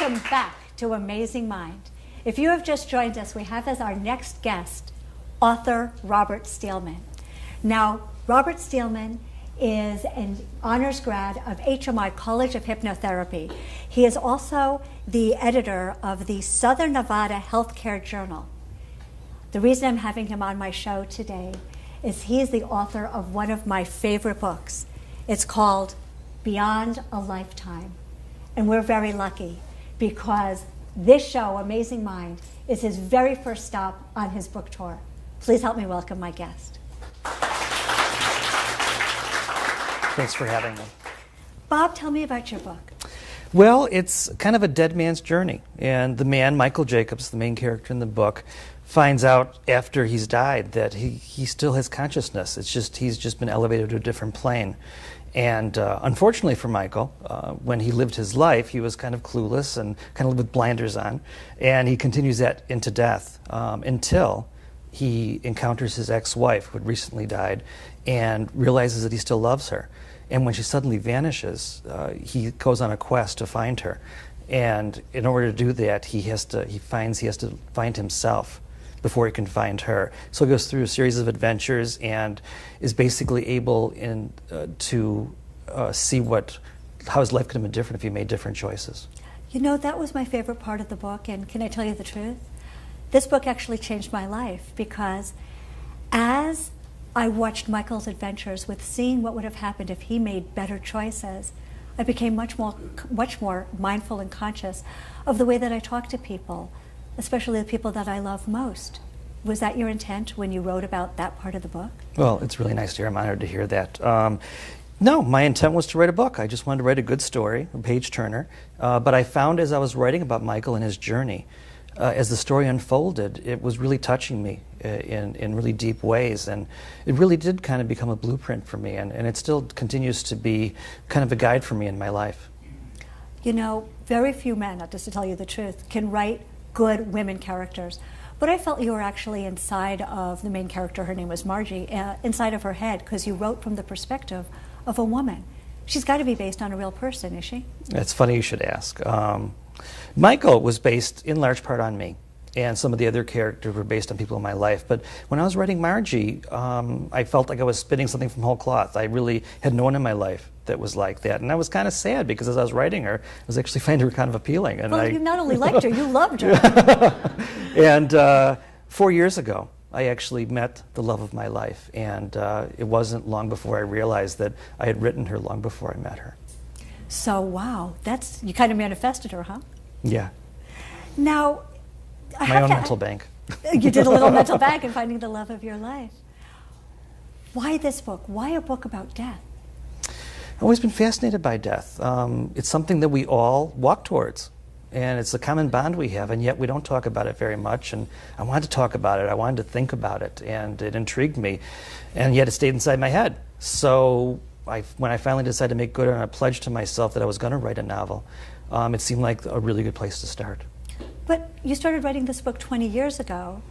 Welcome back to Amazing Mind. If you have just joined us, we have as our next guest author Robert Steelman. Now, Robert Steelman is an honors grad of HMI College of Hypnotherapy. He is also the editor of the Southern Nevada Healthcare Journal. The reason I'm having him on my show today is he is the author of one of my favorite books. It's called Beyond a Lifetime. And we're very lucky because this show, Amazing Mind, is his very first stop on his book tour. Please help me welcome my guest. Thanks for having me. Bob, tell me about your book. Well, it's kind of a dead man's journey. And the man, Michael Jacobs, the main character in the book, finds out after he's died that he still has consciousness. It's just he's just been elevated to a different plane. And unfortunately for Michael, when he lived his life, he was kind of clueless and kind of lived with blinders on. And he continues that into death until he encounters his ex-wife, who had recently died, and realizes that he still loves her. And when she suddenly vanishes, he goes on a quest to find her. And in order to do that, he has to find himself before he can find her. So he goes through a series of adventures and is basically able to see how his life could have been different if he made different choices. You know, that was my favorite part of the book, and can I tell you the truth? This book actually changed my life because as I watched Michael's adventures with seeing what would have happened if he made better choices, I became much more mindful and conscious of the way that I talk to people, especially the people that I love most. Was that your intent when you wrote about that part of the book? Well, it's really nice to hear. I'm honored to hear that. No, my intent was to write a book. I just wanted to write a good story, a page-turner. But I found as I was writing about Michael and his journey, as the story unfolded, it was really touching me in really deep ways. And it really did kind of become a blueprint for me. And it still continues to be kind of a guide for me in my life. You know, very few men, just to tell you the truth, can write good women characters. But I felt you were actually inside of the main character, her name was Margie, inside of her head, because you wrote from the perspective of a woman. She's got to be based on a real person, is she? It's funny you should ask. Michael was based in large part on me, and some of the other characters were based on people in my life. But when I was writing Margie, I felt like I was spinning something from whole cloth. I really had no one in my life that was like that. And I was kind of sad because as I was writing her, I was actually finding her kind of appealing. And well, you not only liked her, you loved her. And 4 years ago, I actually met the love of my life. And it wasn't long before I realized that I had written her long before I met her. So, wow, you kind of manifested her, huh? Yeah. Now, my own mental bank. You did a little mental bank in finding the love of your life. Why this book? Why a book about death? I've always been fascinated by death. It's something that we all walk towards, and it's a common bond we have, and yet we don't talk about it very much. And I wanted to talk about it. I wanted to think about it, and it intrigued me, and yet it stayed inside my head. So when I finally decided to make good on a pledge to myself that I was going to write a novel, it seemed like a really good place to start. But you started writing this book 20 years ago,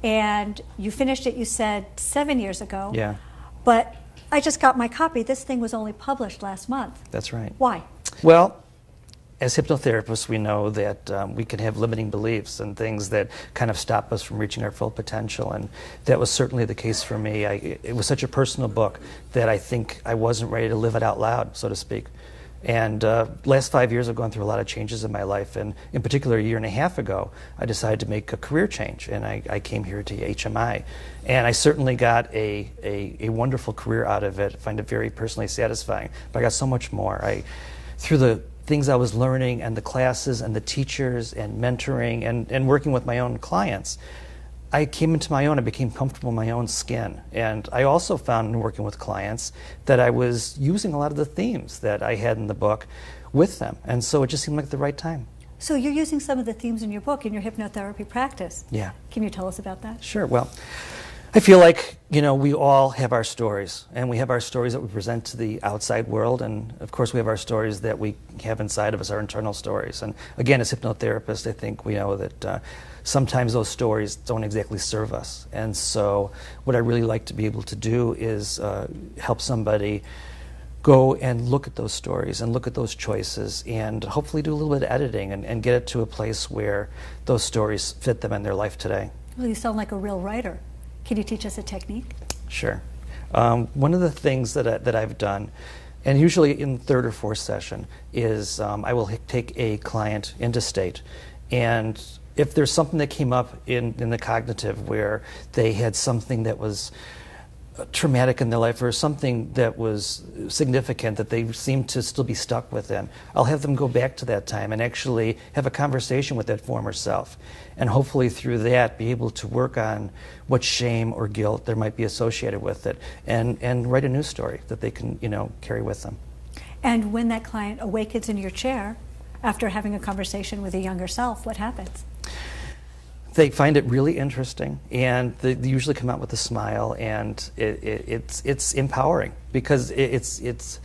and you finished it, you said, 7 years ago. Yeah. But I just got my copy. This thing was only published last month. That's right. Why? Well, as hypnotherapists, we know that we can have limiting beliefs and things that kind of stop us from reaching our full potential. And that was certainly the case for me. It was such a personal book that I think I wasn't ready to live it out loud, so to speak. And last 5 years, I've gone through a lot of changes in my life. And in particular, a year and a half ago, I decided to make a career change. And I came here to HMI. And I certainly got a wonderful career out of it. I find it very personally satisfying. But I got so much more. Through the things I was learning and the classes and the teachers and mentoring and working with my own clients, I came into my own. I became comfortable in my own skin. And I also found in working with clients that I was using a lot of the themes that I had in the book with them. And so it just seemed like the right time. So you're using some of the themes in your book in your hypnotherapy practice. Yeah. Can you tell us about that? Sure. Well, I feel like, we all have our stories, and we have our stories that we present to the outside world, and of course we have our stories that we have inside of us, our internal stories. And again, as hypnotherapists, I think we know that sometimes those stories don't exactly serve us. And so what I really like to be able to do is help somebody go and look at those stories and look at those choices and hopefully do a little bit of editing and get it to a place where those stories fit them in their life today. Well, you sound like a real writer. Can you teach us a technique? Sure. One of the things that I've done, and usually in third or fourth session, is I will take a client into state, and if there's something that came up in the cognitive where they had something that was traumatic in their life or something that was significant that they seem to still be stuck within, I'll have them go back to that time and actually have a conversation with that former self, and hopefully through that be able to work on what shame or guilt there might be associated with it, and write a new story that they can, you know, carry with them. And when that client awakens in your chair after having a conversation with a younger self, what happens? They find it really interesting, and they usually come out with a smile, and it's empowering because it's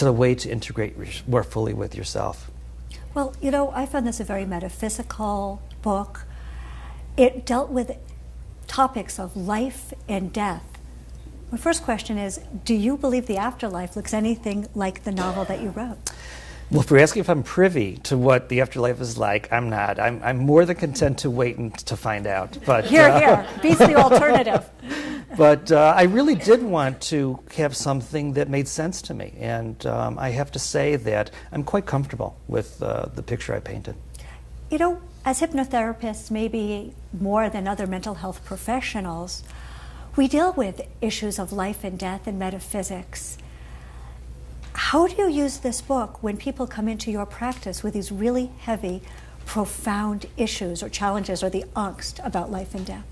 a way to integrate more fully with yourself. Well, you know, I found this a very metaphysical book. It dealt with topics of life and death. My first question is, do you believe the afterlife looks anything like the novel that you wrote? Well, if you're asking if I'm privy to what the afterlife is like, I'm not. I'm more than content to wait and to find out. But here, beats the alternative. But I really did want to have something that made sense to me, and I have to say that I'm quite comfortable with the picture I painted. You know, as hypnotherapists, maybe more than other mental health professionals, we deal with issues of life and death and metaphysics. How do you use this book when people come into your practice with these really heavy, profound issues or challenges or the angst about life and death?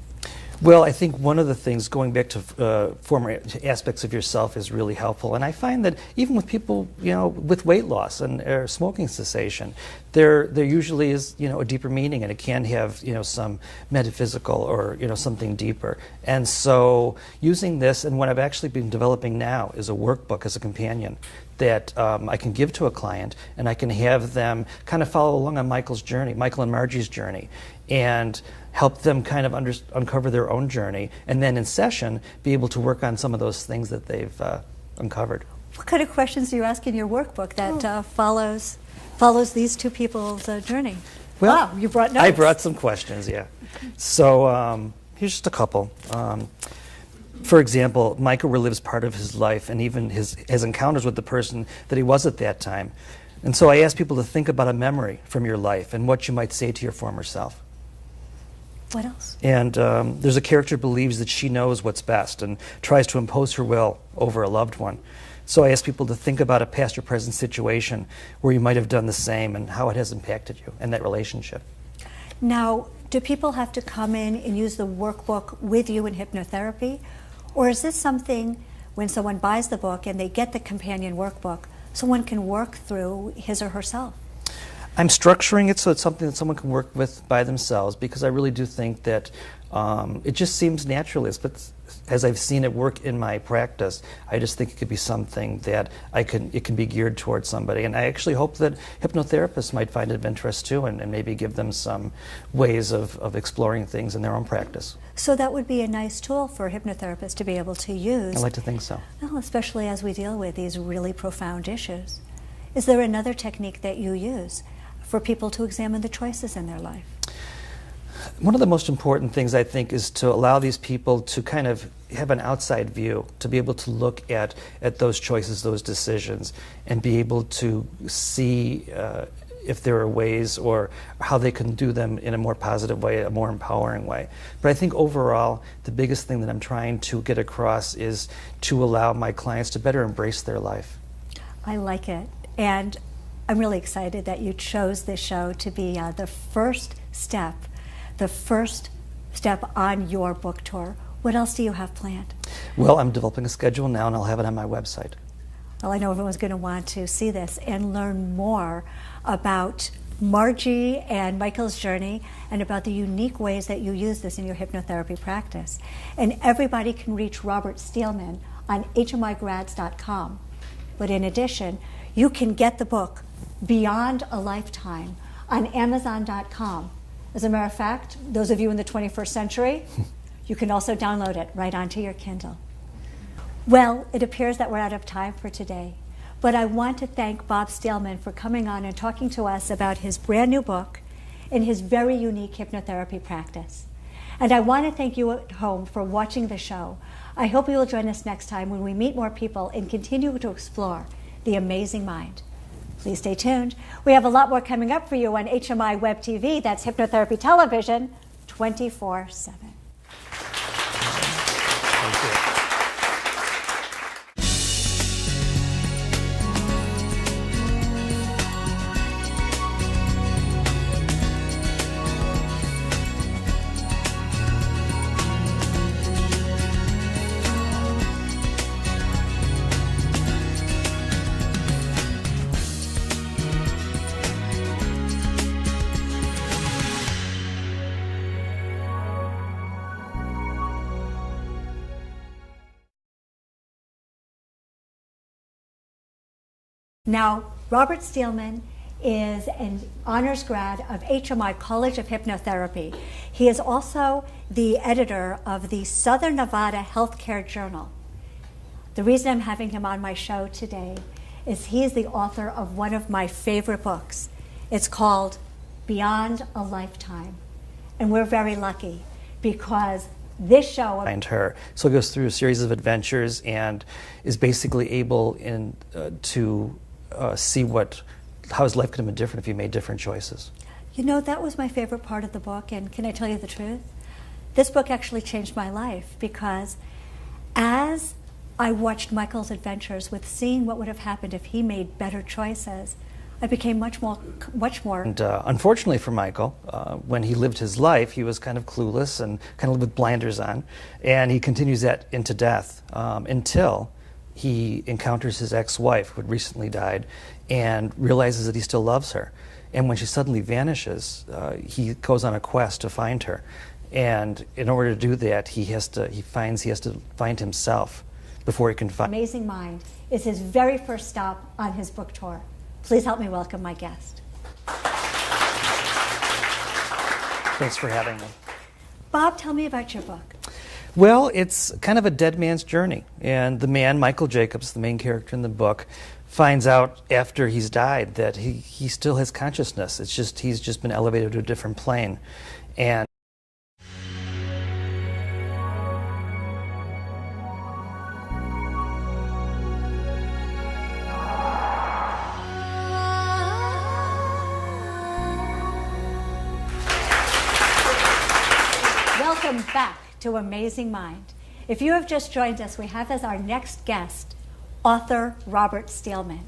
Well, I think one of the things, going back to former aspects of yourself, is really helpful. And I find that even with people, you know, with weight loss and smoking cessation, there usually is, you know, a deeper meaning, and it can have, you know, some metaphysical or, you know, something deeper. And so using this, and what I've actually been developing now, is a workbook as a companion that I can give to a client, and I can have them kind of follow along on Michael and Margie's journey, and help them kind of uncover their own journey, and then in session be able to work on some of those things that they've uncovered. What kind of questions do you ask in your workbook that follows these two people's journey? Well, wow, you brought notes. I brought some questions, yeah. So here's just a couple. For example, Michael relives part of his life and even his encounters with the person that he was at that time. And so I ask people to think about a memory from your life and what you might say to your former self. What else? And there's a character who believes that she knows what's best and tries to impose her will over a loved one. So I ask people to think about a past or present situation where you might have done the same and how it has impacted you and that relationship. Now, do people have to come in and use the workbook with you in hypnotherapy? Or is this something, when someone buys the book and they get the companion workbook, someone can work through his or herself? I'm structuring it so it's something that someone can work with by themselves, because I really do think that it just seems naturalist. But as I've seen it work in my practice, I just think it could be something that it can be geared towards somebody. And I actually hope that hypnotherapists might find it of interest too, and maybe give them some ways of exploring things in their own practice. So that would be a nice tool for hypnotherapists to be able to use. I like to think so. Well, especially as we deal with these really profound issues. Is there another technique that you use for people to examine the choices in their life? One of the most important things, I think, is to allow these people to kind of have an outside view, to be able to look at those choices, those decisions, and be able to see if there are ways or how they can do them in a more positive way, a more empowering way. But I think overall, the biggest thing that I'm trying to get across is to allow my clients to better embrace their life. I like it. And I'm really excited that you chose this show to be the first step on your book tour. What else do you have planned? Well, I'm developing a schedule now, and I'll have it on my website. Well, I know everyone's going to want to see this and learn more about Margie and Michael's journey and about the unique ways that you use this in your hypnotherapy practice. And everybody can reach Robert Steelman on hmigrads.com. But in addition, you can get the book Beyond a Lifetime on Amazon.com. As a matter of fact, those of you in the 21st century, you can also download it right onto your Kindle. Well, it appears that we're out of time for today, but I want to thank Bob Steelman for coming on and talking to us about his brand new book and his very unique hypnotherapy practice. And I want to thank you at home for watching the show. I hope you will join us next time when we meet more people and continue to explore the amazing mind. Please stay tuned. We have a lot more coming up for you on HMI Web TV. That's Hypnotherapy Television, 24/7. Now, Robert Steelman is an honors grad of HMI College of Hypnotherapy. He is also the editor of the Southern Nevada Healthcare Journal. The reason I'm having him on my show today is he is the author of one of my favorite books. It's called Beyond a Lifetime. And we're very lucky because this show find her. So he goes through a series of adventures and is basically able to see how his life could have been different if he made different choices. You know, that was my favorite part of the book, and can I tell you the truth? This book actually changed my life because as I watched Michael's adventures with seeing what would have happened if he made better choices, I became much more. And unfortunately for Michael, when he lived his life, he was kind of clueless and kind of lived with blinders on, and he continues that into death until he encounters his ex-wife, who had recently died, and realizes that he still loves her. And when she suddenly vanishes, he goes on a quest to find her. And in order to do that, he has to find himself before he can find. Amazing Mind is his very first stop on his book tour. Please help me welcome my guest. Thanks for having me. Bob, tell me about your book. Well, it's kind of a dead man's journey. And the man, Michael Jacobs, the main character in the book, finds out after he's died that he still has consciousness. It's just he's just been elevated to a different plane. And welcome back to Amazing Mind. If you have just joined us, we have as our next guest author Robert Steelman.